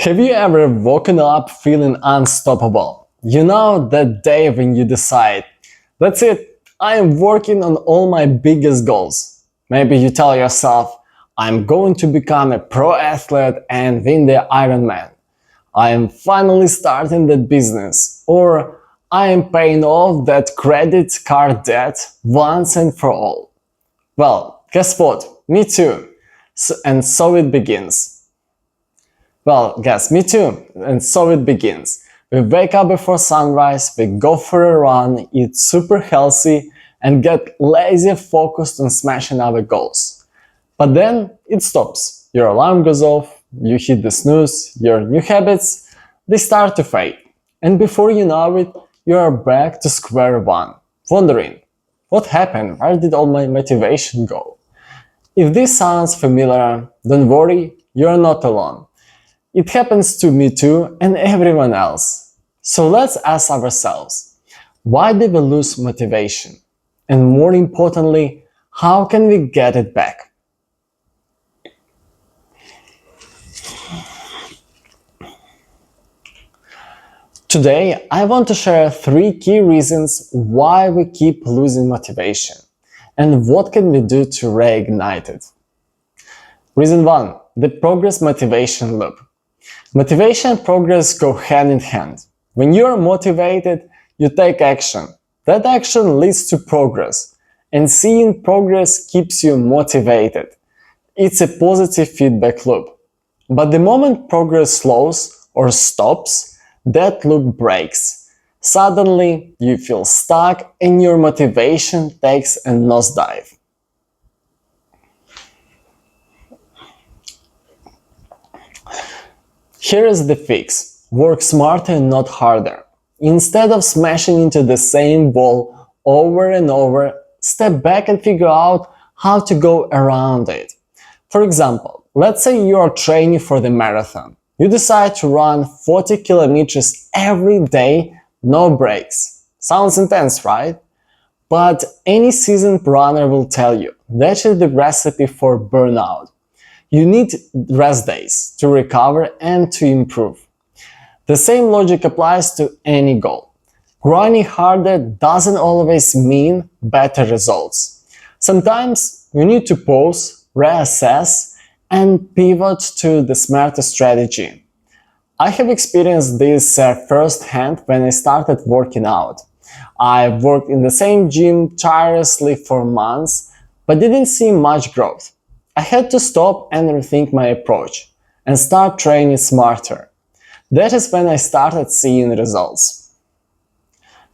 Have you ever woken up feeling unstoppable? You know that day when you decide, that's it, I am working on all my biggest goals. Maybe you tell yourself, I'm going to become a pro athlete and win the Ironman. I am finally starting that business. Or I am paying off that credit card debt once and for all. Well, guess what? Me too. And so it begins. Well, guess me too. And so it begins. We wake up before sunrise, we go for a run, eat super healthy, and get lazy focused on smashing our goals. But then it stops. Your alarm goes off, you hit the snooze, your new habits, they start to fade. And before you know it, you are back to square one, wondering, what happened? Where did all my motivation go? If this sounds familiar, don't worry, you're not alone. It happens to me too and everyone else. So let's ask ourselves, why did we lose motivation? And more importantly, how can we get it back? Today, I want to share 3 key reasons why we keep losing motivation and what can we do to reignite it. Reason 1. The progress motivation loop. Motivation and progress go hand in hand. When you are motivated, you take action. That action leads to progress, and seeing progress keeps you motivated. It's a positive feedback loop. But the moment progress slows or stops, that loop breaks. Suddenly, you feel stuck and your motivation takes a nosedive. Here is the fix. Work smarter and not harder. Instead of smashing into the same wall over and over, step back and figure out how to go around it. For example, let's say you are training for the marathon. You decide to run 40 kilometers every day, no breaks. Sounds intense, right? But any seasoned runner will tell you that is the recipe for burnout. You need rest days to recover and to improve. The same logic applies to any goal. Grinding harder doesn't always mean better results. Sometimes you need to pause, reassess, and pivot to the smarter strategy. I have experienced this firsthand when I started working out. I worked in the same gym tirelessly for months, but didn't see much growth. I had to stop and rethink my approach and start training smarter. That is when I started seeing results.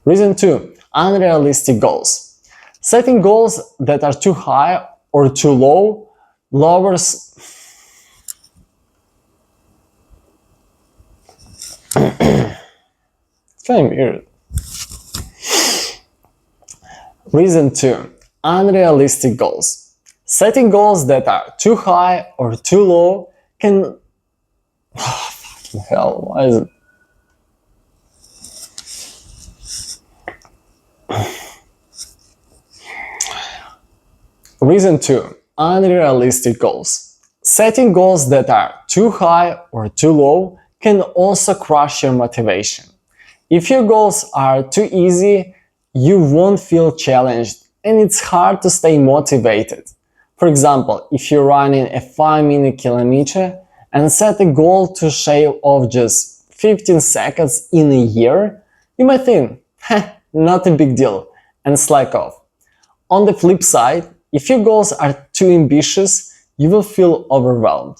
Reason 2. Unrealistic goals. Setting goals that are too high or too low lowers weird. Reason 2. Unrealistic goals. Setting goals that are too high or too low can... fucking hell, why is it? Reason 2. Unrealistic goals. Setting goals that are too high or too low can also crush your motivation. If your goals are too easy, you won't feel challenged and it's hard to stay motivated. For example, if you're running a 5-minute kilometer and set a goal to shave off just 15 seconds in a year, you might think, not a big deal, and slack off. On the flip side, if your goals are too ambitious, you will feel overwhelmed.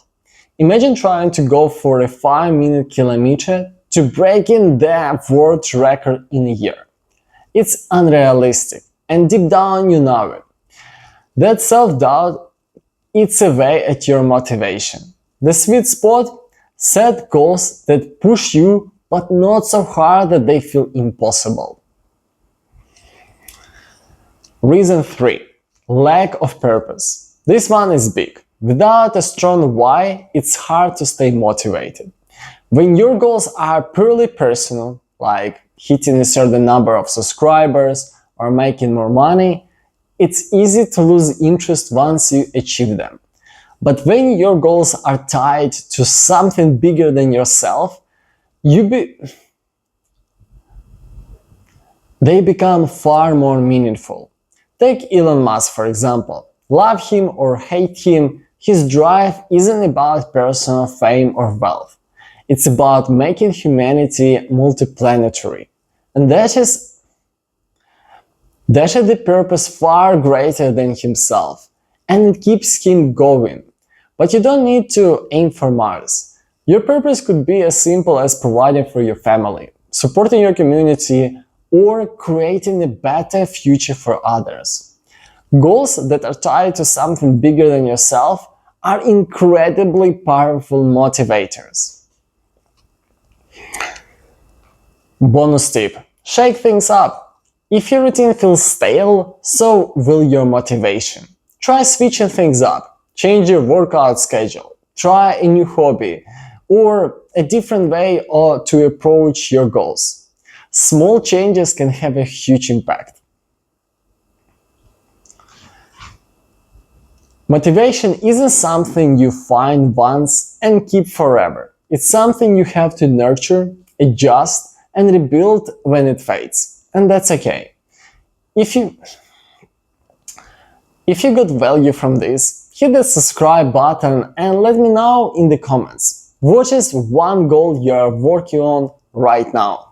Imagine trying to go for a 5-minute kilometer to break in the world record in a year. It's unrealistic, and deep down you know it. That self-doubt eats away at your motivation. The sweet spot? Set goals that push you, but not so hard that they feel impossible. Reason 3. Lack of purpose. This one is big. Without a strong why, it's hard to stay motivated. When your goals are purely personal, like hitting a certain number of subscribers or making more money, it's easy to lose interest once you achieve them. But when your goals are tied to something bigger than yourself, they become far more meaningful. Take Elon Musk, for example. Love him or hate him, his drive isn't about personal fame or wealth. It's about making humanity multiplanetary. And that is the purpose far greater than himself. And it keeps him going. But you don't need to aim for Mars. Your purpose could be as simple as providing for your family, supporting your community, or creating a better future for others. Goals that are tied to something bigger than yourself are incredibly powerful motivators. Bonus tip: shake things up. If your routine feels stale, so will your motivation. Try switching things up. Change your workout schedule. Try a new hobby or a different way to approach your goals. Small changes can have a huge impact. Motivation isn't something you find once and keep forever. It's something you have to nurture, adjust, and rebuild when it fades. And that's okay. If you got value from this, hit the subscribe button and let me know in the comments. What is one goal you're working on right now?